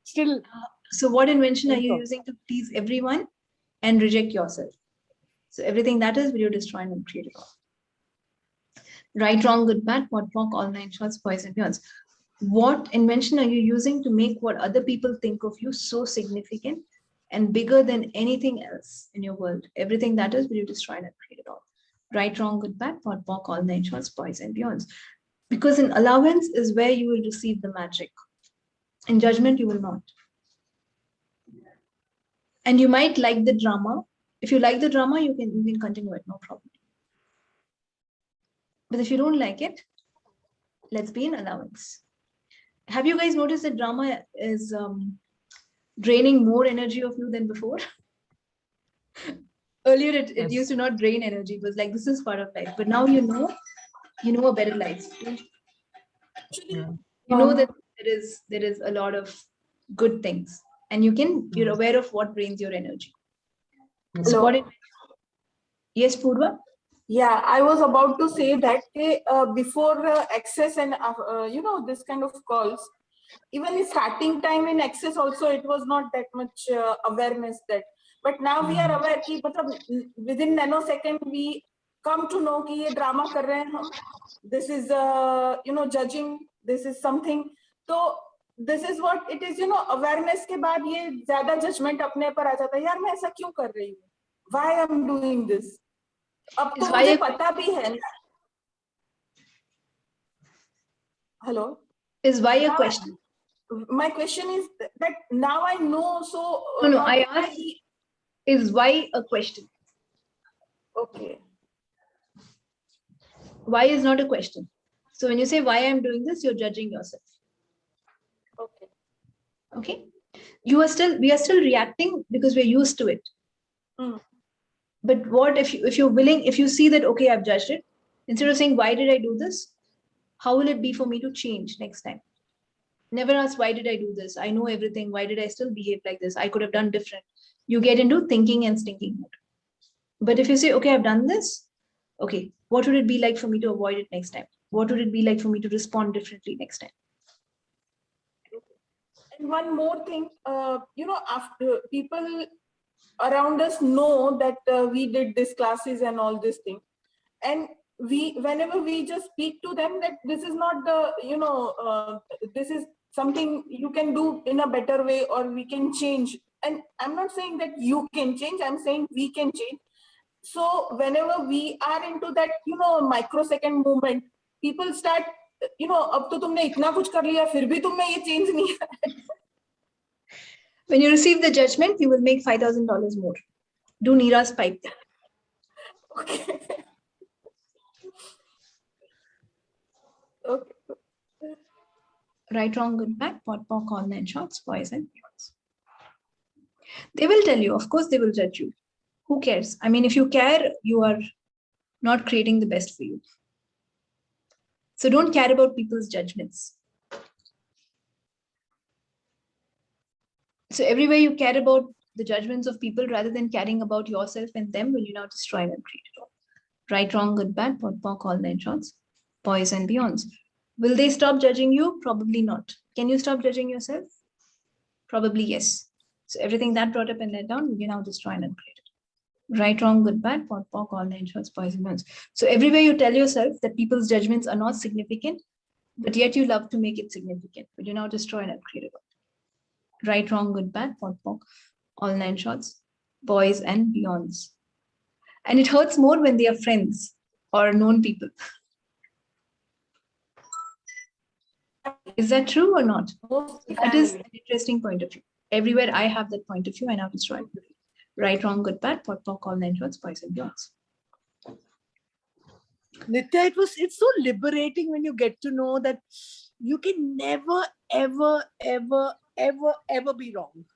[SPEAKER 7] Still.
[SPEAKER 1] So what invention are you
[SPEAKER 7] Info.
[SPEAKER 1] using to please everyone and reject yourself? So everything that is, will you destroy and create it all? Right, wrong, good, bad, pot, pock, all nine shorts, boys and beyonds. What invention are you using to make what other people think of you so significant and bigger than anything else in your world? Everything that is, will you destroy and create it all? Right, wrong, good, bad, pot, pock, all nine shorts, boys and beyonds. Because in allowance is where you will receive the magic. In judgment, you will not. And you might like the drama. If you like the drama, you can continue it, no problem. But if you don't like it, let's be in allowance. Have you guys noticed that drama is draining more energy of you than before? Earlier, it
[SPEAKER 2] Yes.
[SPEAKER 1] used to not drain energy. It was like, this is part of life. But now you know a better life.
[SPEAKER 2] Yeah.
[SPEAKER 1] You know that there is a lot of good things. And you're aware of what drains your energy. So
[SPEAKER 8] Hello.
[SPEAKER 1] Yes, Purva?
[SPEAKER 8] Yeah, I was about to say that before access and this kind of calls, even in starting time in access also it was not that much awareness that. But now we are aware कि मतलब within nanosecond we come to know कि ये drama कर रहे हैं हम. This is judging. This is something. So this is what it is. Awareness के बाद ये ज़्यादा judgment अपने पर आ जाता है. यार मैं ऐसा क्यों कर रही हूँ? Why I'm doing this? अब तो मुझे पता भी है. Hello.
[SPEAKER 1] Is why a question?
[SPEAKER 8] My question is that now I know. So
[SPEAKER 1] No, I asked. Is why a question?
[SPEAKER 8] Okay.
[SPEAKER 1] Why is not a question. So when you say why I'm doing this, you're judging yourself.
[SPEAKER 8] Okay.
[SPEAKER 1] Okay. We are still reacting because we're used to it. But what if you're willing, if you see that, okay, I've judged it, instead of saying, why did I do this? How will it be for me to change next time? Never ask, why did I do this? I know everything. Why did I still behave like this? I could have done different. You get into thinking and stinking mode. But if you say, okay, I've done this. Okay, what would it be like for me to avoid it next time? What would it be like for me to respond differently next time?
[SPEAKER 8] And one more thing, after people around us know that we did this classes and all this thing. And whenever we just speak to them that this is not the, this is something you can do in a better way or we can change. And I'm not saying that you can change, I'm saying we can change. So whenever we are into that, microsecond movement, people start, अब तो तुमने इतना कुछ कर लिया फिर भी तुम में ये change नहीं है.
[SPEAKER 1] When you receive the judgment, you will make $5,000 more. Do Neera's pipe thing.
[SPEAKER 8] Okay. Okay.
[SPEAKER 1] Right, wrong, good, bad, pot, pock, all nine shorts, boys and beyonds. They will tell you, of course, they will judge you. Who cares? I mean, if you care, you are not creating the best for you. So don't care about people's judgments. So everywhere you care about the judgments of people rather than caring about yourself and them, will you now destroy and create it all? Right, wrong, good, bad, pot, pock, all nine shorts, boys and beyonds. Will they stop judging you? Probably not. Can you stop judging yourself? Probably yes. So everything that brought up and let down, you now destroy and create it. Right, wrong, good, bad, pot, pock, all nine shorts, boys and beyonds. So everywhere you tell yourself that people's judgments are not significant, but yet you love to make it significant. Will you now destroy and create it all? Right, wrong, good, bad, POC, POC, all 9 shorts, boys and beyonds. And it hurts more when they are friends or known people. Is that true or not? That is an interesting point of view. Everywhere I have that point of view, I now destroy it. Right, wrong, good, bad, POC, POC, all 9 shorts, boys and beyonds.
[SPEAKER 7] Nitya, it's so liberating when you get to know that you can never, ever, ever, ever, ever be wrong.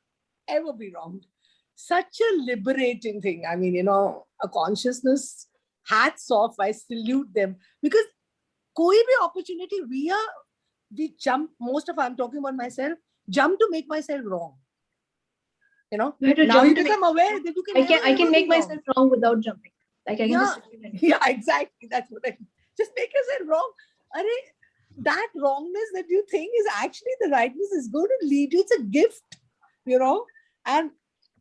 [SPEAKER 7] Ever be wrong. Such a liberating thing. I mean, a consciousness, hats off, I salute them. Because koi bhi opportunity, we jump, I'm talking about myself, jump to make myself wrong.
[SPEAKER 1] You have to
[SPEAKER 7] Now
[SPEAKER 1] jump
[SPEAKER 7] you
[SPEAKER 1] to
[SPEAKER 7] become aware that you can
[SPEAKER 1] I
[SPEAKER 7] never
[SPEAKER 1] can
[SPEAKER 7] be
[SPEAKER 1] make
[SPEAKER 7] wrong.
[SPEAKER 1] myself wrong without jumping. Like I can just
[SPEAKER 7] Yeah, exactly. That's what I just make yourself wrong. That wrongness that you think is actually the rightness is going to lead you. It's a gift, and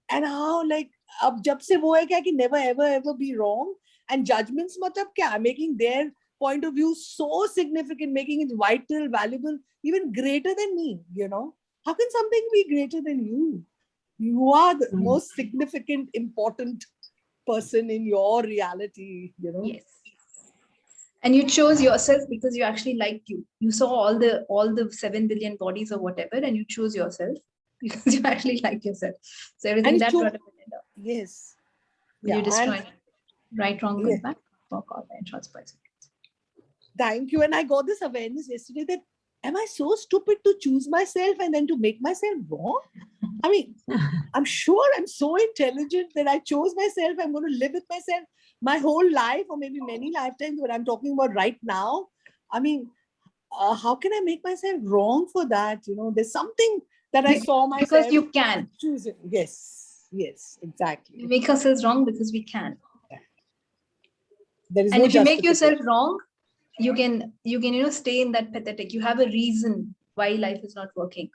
[SPEAKER 7] how like ab jab se wo hai kya ki never ever be wrong, and judgments matlab kya, making their point of view so significant, making it vital, valuable, even greater than me. How can something be greater than you? You are the most significant, important person in your reality.
[SPEAKER 1] Yes. And you chose yourself because you actually liked you. You saw all the 7 billion bodies or whatever, and you chose yourself because you actually like yourself. So everything that brought up in it up.
[SPEAKER 7] Yes.
[SPEAKER 1] You destroy right, wrong, good, bad, POC, all 9 shorts, boys.
[SPEAKER 7] Thank you. And I got this awareness yesterday that am I so stupid to choose myself and then to make myself wrong? I mean, I'm sure I'm so intelligent that I chose myself. I'm going to live with myself my whole life, or maybe many lifetimes, but I'm talking about right now. I mean, how can I make myself wrong for that? There's something that I saw myself.
[SPEAKER 1] Because you can.
[SPEAKER 7] Choosing. Yes, exactly.
[SPEAKER 1] We make ourselves wrong because we can.
[SPEAKER 7] There is
[SPEAKER 1] and
[SPEAKER 7] no
[SPEAKER 1] if you make
[SPEAKER 7] justification.
[SPEAKER 1] yourself wrong, you can stay in that pathetic. You have a reason why life is not working.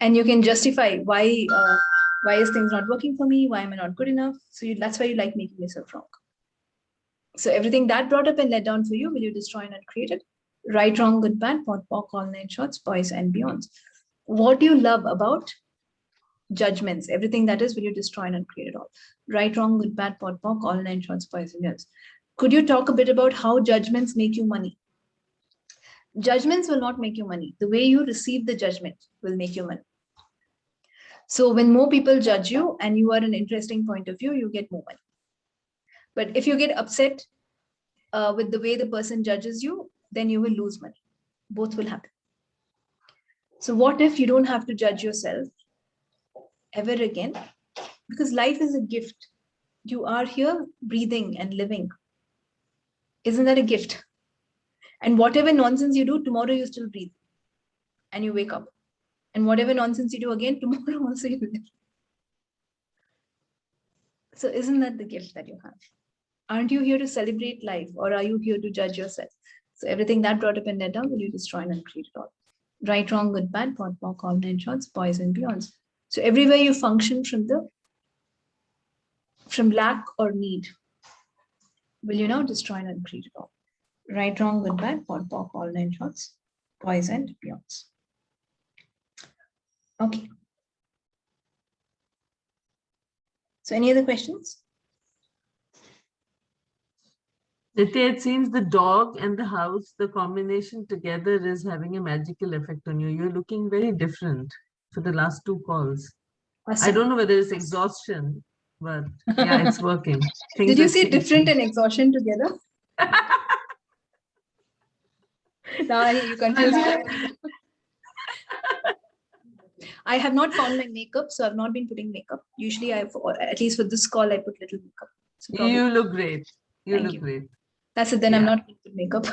[SPEAKER 1] And you can justify why is things not working for me? Why am I not good enough? So that's why you like making yourself wrong. So everything that brought up and led down for you, will you destroy and uncreate it? Right, wrong, good, bad, POC, POC, all 9 shorts, boys and beyonds. What do you love about judgments? Everything that is, will you destroy and uncreate it all? Right, wrong, good, bad, POC, POC, all 9 shorts, boys and beyonds. Could you talk a bit about how judgments make you money? Judgments will not make you money. The way you receive the judgment will make you money. So when more people judge you and you are an interesting point of view, you get more money. But if you get upset with the way the person judges you, then you will lose money. Both will happen. So what if you don't have to judge yourself ever again? Because life is a gift. You are here breathing and living. Isn't that a gift? And whatever nonsense you do, tomorrow you still breathe and you wake up. And whatever nonsense you do again, tomorrow also you live. So isn't that the gift that you have? Aren't you here to celebrate life, or are you here to judge yourself? So everything that brought up and led down, will you destroy and uncreate it all? Right, wrong, good, bad, POC, POC, all 9 shorts, boys and beyonds. So everywhere you function from lack or need, will you now destroy and uncreate it all? Right, wrong, good, bad, POC, POC, all 9 shorts, boys and beyonds. Okay. So any other questions?
[SPEAKER 2] Nitya, it seems the dog and the house, the combination together is having a magical effect on you. You're looking very different for the last 2 calls.
[SPEAKER 1] Awesome.
[SPEAKER 2] I don't know whether it's exhaustion, but yeah, it's working.
[SPEAKER 1] Did you say different and exhaustion together? Now you confuse me. I have not found my makeup, so I've not been putting makeup. Usually, at least for this call, I put little makeup. So
[SPEAKER 2] you look great. You look great.
[SPEAKER 1] That's it. Then yeah. I'm not going to put makeup.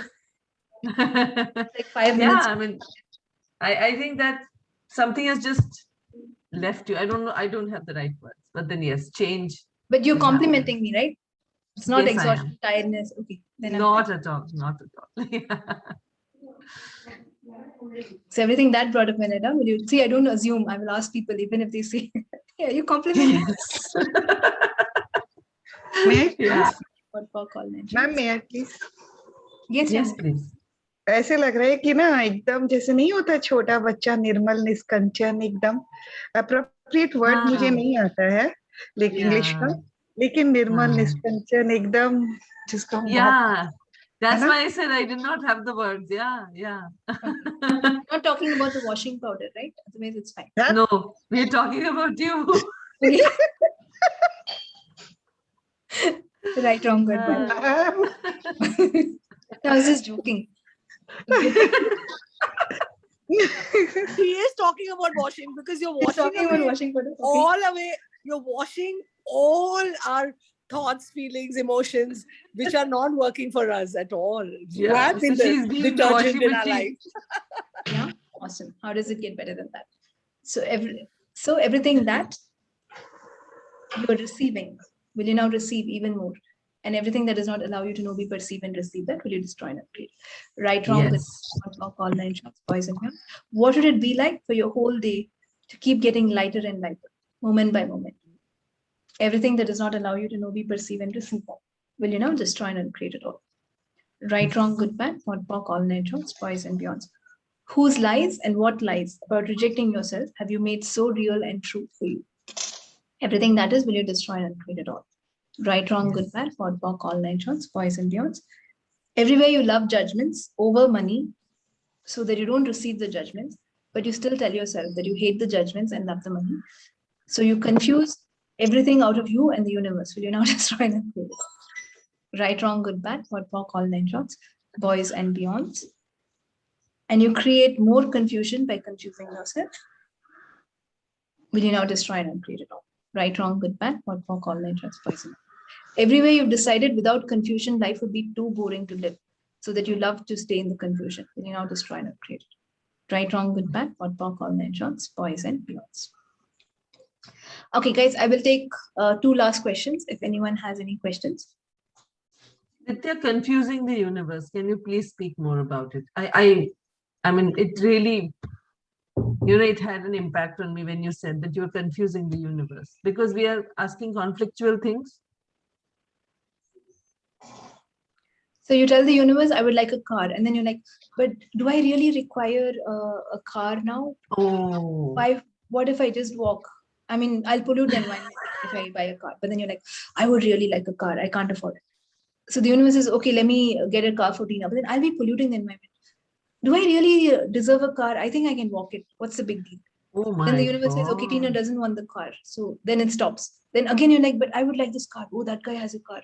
[SPEAKER 1] Like 5 minutes.
[SPEAKER 2] Yeah, I mean, I think that something has just left you. I don't know. I don't have the right words, but then yes, change.
[SPEAKER 1] But you're complimenting me, right? It's not
[SPEAKER 2] yes,
[SPEAKER 1] exhaustion, tiredness. Okay. Then
[SPEAKER 2] not at all. Not at all.
[SPEAKER 1] So everything that brought up when I will you see? I don't assume. I will ask people even if they say, "Yeah, you compliment."
[SPEAKER 2] Yes.
[SPEAKER 9] May I please?
[SPEAKER 1] What for call mention?
[SPEAKER 9] Ma'am, may I please?
[SPEAKER 1] Yes,
[SPEAKER 2] yes, please.
[SPEAKER 9] ऐसे लग रहा है कि ना एकदम जैसे नहीं होता छोटा बच्चा निर्मल निष्कंचन एकदम अप्रोप्रिएट वर्ड मुझे
[SPEAKER 2] हाँ,
[SPEAKER 9] नहीं आता है लेकिन इंग्लिश का
[SPEAKER 2] yeah,
[SPEAKER 9] लेकिन निर्मल
[SPEAKER 2] हाँ,
[SPEAKER 9] निष्कंचन एकदम जिसको हम बहुत
[SPEAKER 2] yeah.
[SPEAKER 9] है
[SPEAKER 2] That's
[SPEAKER 9] ना
[SPEAKER 2] why I said I did not have the words. Yeah, yeah.
[SPEAKER 1] Not talking about the washing powder, right? Otherwise, it's fine.
[SPEAKER 9] हाँ?
[SPEAKER 2] No, we're talking about you.
[SPEAKER 1] Okay. Right, wrong, good, bad. I was just joking.
[SPEAKER 7] She is talking about washing because you're
[SPEAKER 1] He's
[SPEAKER 7] washing
[SPEAKER 1] talking about
[SPEAKER 7] away
[SPEAKER 1] washing powder. Okay.
[SPEAKER 7] all away. You're washing all our thoughts, feelings, emotions, which are not working for us at all. You
[SPEAKER 2] Yeah,
[SPEAKER 7] have been
[SPEAKER 2] so
[SPEAKER 7] the
[SPEAKER 2] she's being the
[SPEAKER 7] detergent
[SPEAKER 2] washing
[SPEAKER 7] in our
[SPEAKER 2] machine.
[SPEAKER 7] life.
[SPEAKER 1] Yeah, awesome. How does it get better than that? So everything that you're receiving, will you now receive even more? And everything that does not allow you to know, be, perceive, and receive that, will you destroy and upgrade? Right, wrong, good,
[SPEAKER 2] Yes.
[SPEAKER 1] bad, all nine shots, boys and girls. What would it be like for your whole day to keep getting lighter and lighter, moment by moment? Everything that does not allow you to know, be, perceive, and receive that, will you now destroy and uncreate it all? Right, wrong, good, bad, what, all nine shots, boys and beyonds. Whose lies and what lies about rejecting yourself have you made so real and true for you? Everything that is, will you destroy and uncreate it all? Right, wrong, good, bad, what, all nine shots, boys and beyonds. Everywhere you love judgments over money so that you don't receive the judgments, but you still tell yourself that you hate the judgments and love the money. So you confuse everything out of you and the universe. Will you now destroy and uncreate it all? Right, wrong, good, bad, what, all nine shots, boys and beyonds. And you create more confusion by confusing yourself. Will you now destroy and uncreate it all? Right, wrong, good, bad, what, all nine shots, poison. Everywhere you've decided without confusion, life would be too boring to live, so that you love to stay in the confusion. Will you now destroy and uncreate it? Right, wrong, good, bad, what, all nine shots, boys and beyonds. Okay, guys, I will take 2 last questions if anyone has any questions.
[SPEAKER 2] Nitya, confusing the universe. Can you please speak more about it? I mean, it really, it had an impact on me when you said that you're confusing the universe because we are asking conflictual things.
[SPEAKER 1] So you tell the universe, I would like a car. And then you're like, but do I really require a car now?
[SPEAKER 2] Oh,
[SPEAKER 1] What if I just walk? I mean, I'll pollute the environment if I buy a car. But then you're like, I would really like a car. I can't afford it. So the universe says, okay, let me get a car for Tina. But then I'll be polluting the environment. Do I really deserve a car? I think I can walk it. What's the big deal?
[SPEAKER 2] oh my
[SPEAKER 1] Then the universe says, okay, Tina
[SPEAKER 2] God.
[SPEAKER 1] doesn't want the car. So then it stops. Then again, you're like, but I would like this car. Oh, that guy has a car.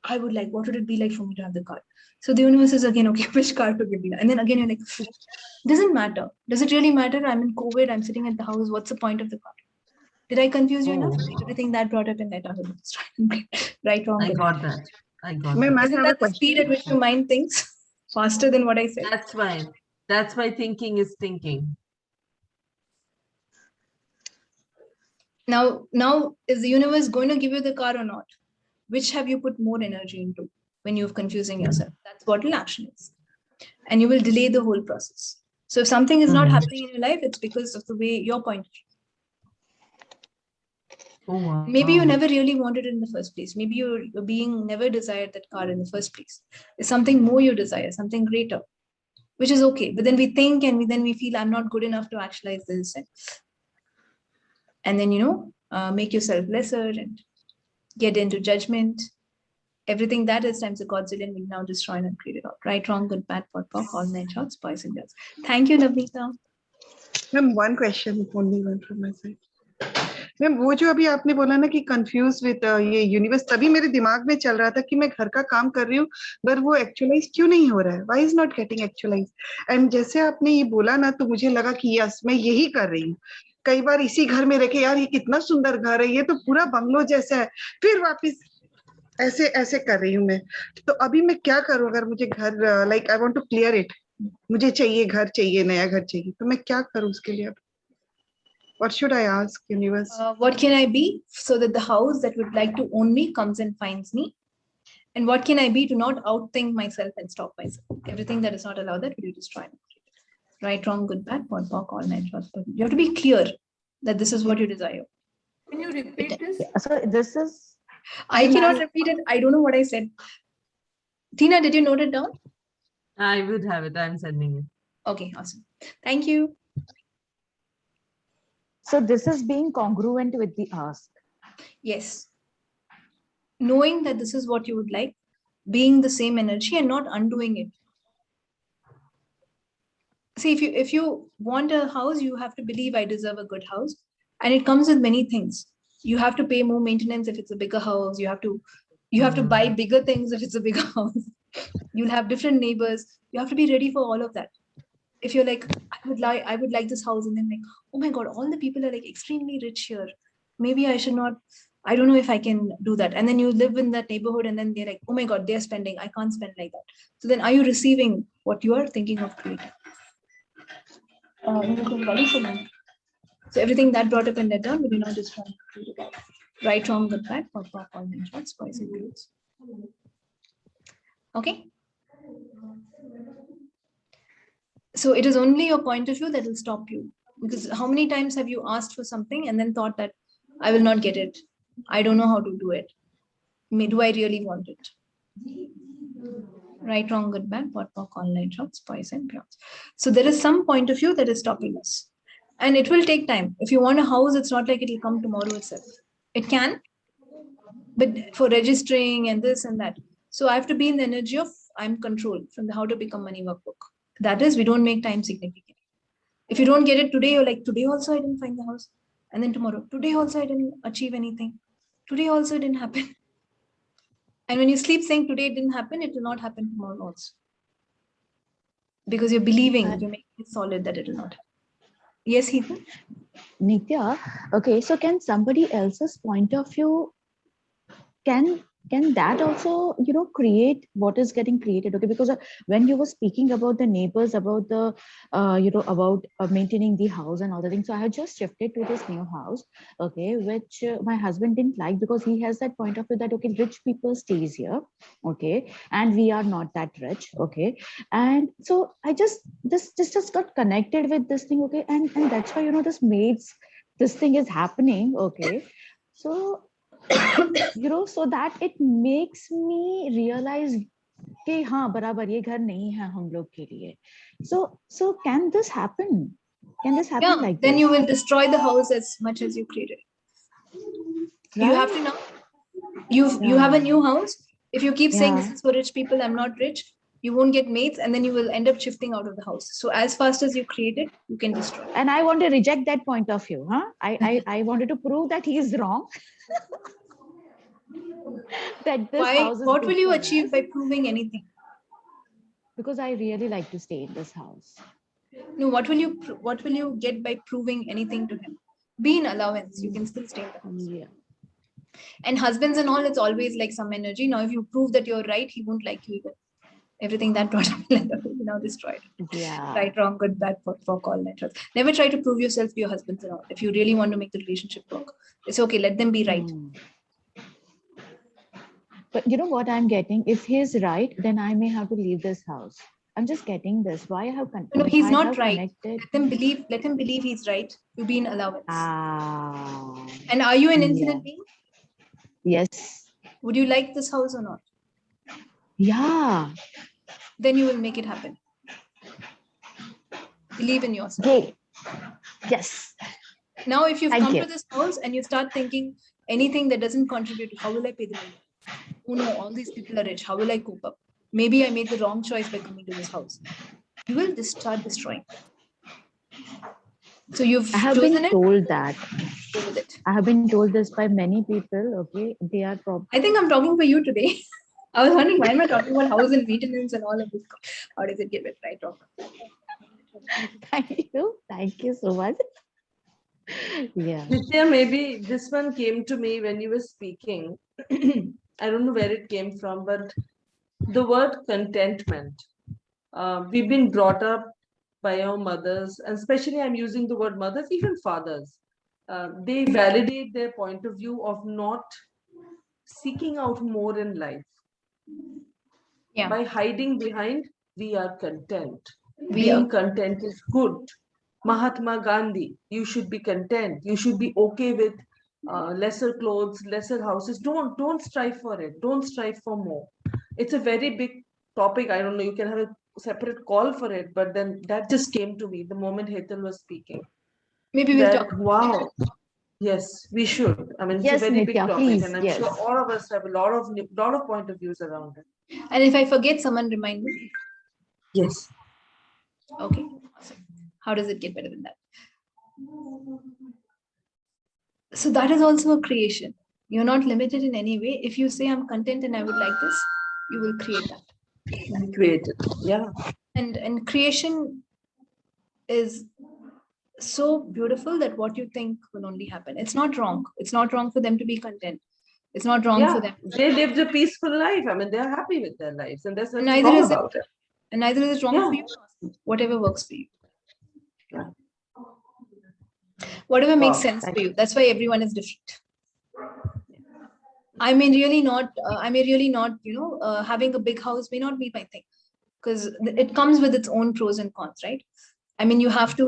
[SPEAKER 1] I would like, what would it be like for me to have the car? So the universe is again, okay, which car to give me? And then again, you're like, doesn't matter. Does it really matter? I'm in COVID. I'm sitting at the house. What's the point of the car? Did I confuse you enough?
[SPEAKER 2] Oh.
[SPEAKER 1] Everything that brought up in that, right, wrong.
[SPEAKER 2] I
[SPEAKER 1] good.
[SPEAKER 2] got that. I got
[SPEAKER 9] Ma'am,
[SPEAKER 2] that.
[SPEAKER 9] I
[SPEAKER 1] Isn't
[SPEAKER 9] have a
[SPEAKER 1] that the speed at
[SPEAKER 9] question.
[SPEAKER 1] which you mind things faster than what I said?
[SPEAKER 2] That's why. That's why thinking is thinking.
[SPEAKER 1] Now, is the universe going to give you the car or not? Which have you put more energy into when you're confusing yourself? That's what action is. And you will delay the whole process. So if something is not
[SPEAKER 2] Mhm.
[SPEAKER 1] happening in your life, it's because of the way you're pointed.
[SPEAKER 2] Oh, wow.
[SPEAKER 1] Maybe you never really wanted it in the first place. Maybe you're being never desired that car in the first place. It's something more you desire, something greater, which is okay. But then we think and then we feel I'm not good enough to actualize this. And then, make yourself lesser and get into judgment. Everything that is times a Godzillion will now destroy and create it all. Right, wrong, good, bad, POC, all nine shots, boys and girls. Thank you, Navneeta.
[SPEAKER 9] Ma'am, one question, only one from my side. Ma'am वो जो अभी आपने बोला ना कि confuse with ये universe, तभी मेरे दिमाग में चल रहा था कि मैं घर का काम कर रही हूँ पर वो एक्चुअलाइज क्यों नहीं हो रहा है, why is not getting actualise. And जैसे आपने ये बोला ना तो मुझे लगा कि यस मैं यही कर रही हूँ. कई बार इसी घर में रह के यार ये कितना सुंदर घर है, ये तो पूरा बंगलो जैसा है, फिर वापस ऐसे ऐसे कर रही हूँ मैं. तो अभी मैं क्या करूँ अगर मुझे घर like I want to clear it, मुझे चाहिए घर, चाहिए नया घर चाहिए, तो मैं क्या करूँ उसके लिए? What should I ask universe?
[SPEAKER 1] What can I be so that the house that would like to own me comes and finds me? And what can I be to not outthink myself and stop myself? Everything that is not allowed, that will you destroy. Right, wrong, good, bad, POC, all nine shots. But you have to be clear that this is what you desire.
[SPEAKER 8] Can you repeat this?
[SPEAKER 6] So this is.
[SPEAKER 1] I cannot repeat it. I don't know what I said. Tina, did you note it down?
[SPEAKER 2] I would have it. I'm sending it.
[SPEAKER 1] Okay, awesome. Thank you.
[SPEAKER 6] So this is being congruent with the ask.
[SPEAKER 1] Yes. Knowing that this is what you would like, being the same energy and not undoing it. See, if you want a house, you have to believe I deserve a good house. And it comes with many things. You have to pay more maintenance if it's a bigger house. You have to buy bigger things if it's a bigger house. You'll have different neighbors. You have to be ready for all of that. If you're like, I would like this house, and then like, oh my God, all the people are like extremely rich here. Maybe I should not, I don't know if I can do that. And then you live in that neighborhood and then they're like, oh my God, they're spending, I can't spend like that. So then are you receiving what you are thinking of creating? So everything that brought up and let down, will you now just try to do it? Right, wrong, good, bad, or all mentions, boys and girls. Okay. So it is only your point of view that will stop you. Because how many times have you asked for something and then thought that I will not get it? I don't know how to do it. Do I really want it? Right, wrong, good, bad, pot, pock, online shots, boys and girls. So there is some point of view that is stopping us. And it will take time. If you want a house, it's not like it will come tomorrow itself. It can, but for registering and this and that. So I have to be in the energy of I'm controlled from the How to Become Money workbook. That is, we don't make time significant. If you don't get it today, you're like, today also I didn't find the house. And then tomorrow, today also I didn't achieve anything. Today also it didn't happen. And when you sleep saying today it didn't happen, it will not happen tomorrow also. Because you're believing, you're making it solid that it will not happen. Yes, Heathen?
[SPEAKER 6] Nitya, okay, so can somebody else's point of view, can that also, create what is getting created? Okay, because when you were speaking about the neighbors, about the, about maintaining the house and all the things, so I had just shifted to this new house, okay, which my husband didn't like because he has that point of view that, okay, rich people stays here, okay, and we are not that rich, okay, and so I just got connected with this thing, okay, and that's why, this thing is happening, okay, so so that it makes me realize कि हाँ बराबर ये घर नहीं है हम लोग के लिए. So can this happen? Can this happen like
[SPEAKER 1] then
[SPEAKER 6] this?
[SPEAKER 1] you will destroy the house as much as you created. Right? You have to now. You have a new house. If you keep saying this is for rich people, I'm not rich, you won't get mates, and then you will end up shifting out of the house. So as fast as you create it, you can destroy it.
[SPEAKER 6] And I want to reject that point of view. I wanted to prove that he is wrong. That this house is
[SPEAKER 1] what will you achieve by proving anything?
[SPEAKER 6] Because I really like to stay in this house.
[SPEAKER 1] No, what will you get by proving anything to him? Be in allowance, you can still stay in the house.
[SPEAKER 6] Yeah.
[SPEAKER 1] And husbands and all, it's always like some energy. Now, if you prove that you're right, he won't like you even. Everything that brought up will be now destroyed.
[SPEAKER 6] Yeah.
[SPEAKER 1] Right, wrong, good, bad, for all letters. Never try to prove yourself to your husbands and all. If you really want to make the relationship work, it's okay. Let them be right.
[SPEAKER 6] But you know what I'm getting? If he's right, then I may have to leave this house. I'm just getting this. Why I have connected?
[SPEAKER 1] No, he's not right. Let him believe he's right. You be in allowance. And are you an infinite being?
[SPEAKER 6] Yes.
[SPEAKER 1] Would you like this house or not?
[SPEAKER 6] Yeah.
[SPEAKER 1] Then you will make it happen. Believe in yourself.
[SPEAKER 6] Hey. Yes.
[SPEAKER 1] Now, if you've come to this house and you start thinking anything that doesn't contribute, how will I pay the money? Oh no, all these people are rich. How will I cope up? Maybe I made the wrong choice by coming to this house. You will just start destroying. So I
[SPEAKER 6] have been told that.
[SPEAKER 1] Go with it.
[SPEAKER 6] I have been told this by many people. Okay, they are probably.
[SPEAKER 1] I think I'm talking for you today. I was wondering why am I talking about house and maintenance and all of this? How does it give it right or wrong?
[SPEAKER 6] Thank you so much. Yeah.
[SPEAKER 2] Nitya, maybe this one came to me when you were speaking. I don't know where it came from, but the word contentment. We've been brought up by our mothers, and especially I'm using the word mothers, even fathers. They validate their point of view of not seeking out more in life.
[SPEAKER 1] Yeah.
[SPEAKER 2] By hiding behind, we are content. Being content is good. Mahatma Gandhi, you should be content. You should be okay with lesser clothes, lesser houses. Don't strive for it. Don't strive for more. It's a very big topic. I don't know. You can have a separate call for it, but then that just came to me the moment Hetal was speaking.
[SPEAKER 1] Maybe we'll
[SPEAKER 2] That,
[SPEAKER 1] talk.
[SPEAKER 2] wow. Yes, we should. I mean, it's
[SPEAKER 6] Yes,
[SPEAKER 2] a very big
[SPEAKER 6] Nitya,
[SPEAKER 2] topic,
[SPEAKER 6] please,
[SPEAKER 2] and I'm
[SPEAKER 6] yes.
[SPEAKER 2] sure all of us have a lot of point of views around it.
[SPEAKER 1] And if I forget, someone remind me.
[SPEAKER 2] Yes.
[SPEAKER 1] Okay. Awesome. How does it get better than that? So that is also a creation. You're not limited in any way. If you say I'm content and I would like this, you will create that.
[SPEAKER 2] We created. Yeah.
[SPEAKER 1] And creation is so beautiful that what you think will only happen. It's not wrong. It's not wrong for them to be content. It's not wrong for them.
[SPEAKER 2] They lived a peaceful life. I mean, they're happy with their lives, and there's nothing
[SPEAKER 1] Neither
[SPEAKER 2] wrong
[SPEAKER 1] is it,
[SPEAKER 2] about it.
[SPEAKER 1] and neither is it wrong
[SPEAKER 2] Yeah.
[SPEAKER 1] for you. Whatever works for you.
[SPEAKER 2] Yeah.
[SPEAKER 1] Whatever makes
[SPEAKER 2] Wow,
[SPEAKER 1] sense
[SPEAKER 2] thank
[SPEAKER 1] for you. That's why everyone is different. I may really not, having a big house may not be my thing, because it comes with its own pros and cons, right? I mean, you have to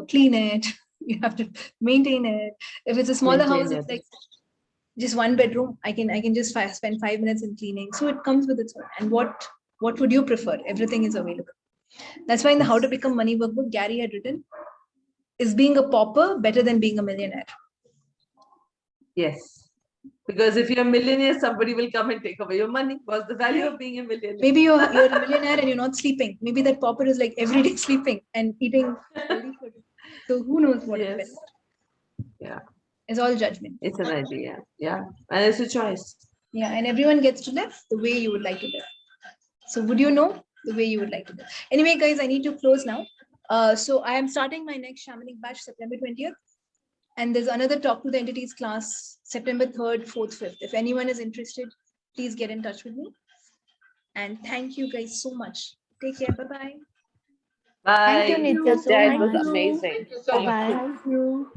[SPEAKER 1] clean it, you have to maintain it. If it's a smaller house, it's like just one bedroom. I can just spend 5 minutes in cleaning. So it comes with its own. And what would you prefer? Everything is available. That's why in the How to Become Money workbook, Gary had written, is being a pauper better than being a millionaire?
[SPEAKER 2] Yes. Because if you're a millionaire, somebody will come and take away your money. What's the value of being a millionaire?
[SPEAKER 1] Maybe you're a millionaire and you're not sleeping. Maybe that pauper is like every day sleeping and eating healthy food. So who knows what is best?
[SPEAKER 2] Yeah.
[SPEAKER 1] It's all judgment.
[SPEAKER 2] It's an idea. Yeah. And it's a choice.
[SPEAKER 1] Yeah. And everyone gets to live the way you would like to live. So would you know the way you would like to live? Anyway, guys, I need to close now. So I am starting my next shamanic batch September 20th. And there's another Talk to the Entities class September 3rd, 4th, 5th. If anyone is interested, please get in touch with me. And thank you guys so much. Take care. Bye-bye.
[SPEAKER 2] Bye.
[SPEAKER 6] Thank you, Nitya, so
[SPEAKER 2] That
[SPEAKER 6] much.
[SPEAKER 2] was amazing.
[SPEAKER 6] Bye-bye.
[SPEAKER 7] Thank you.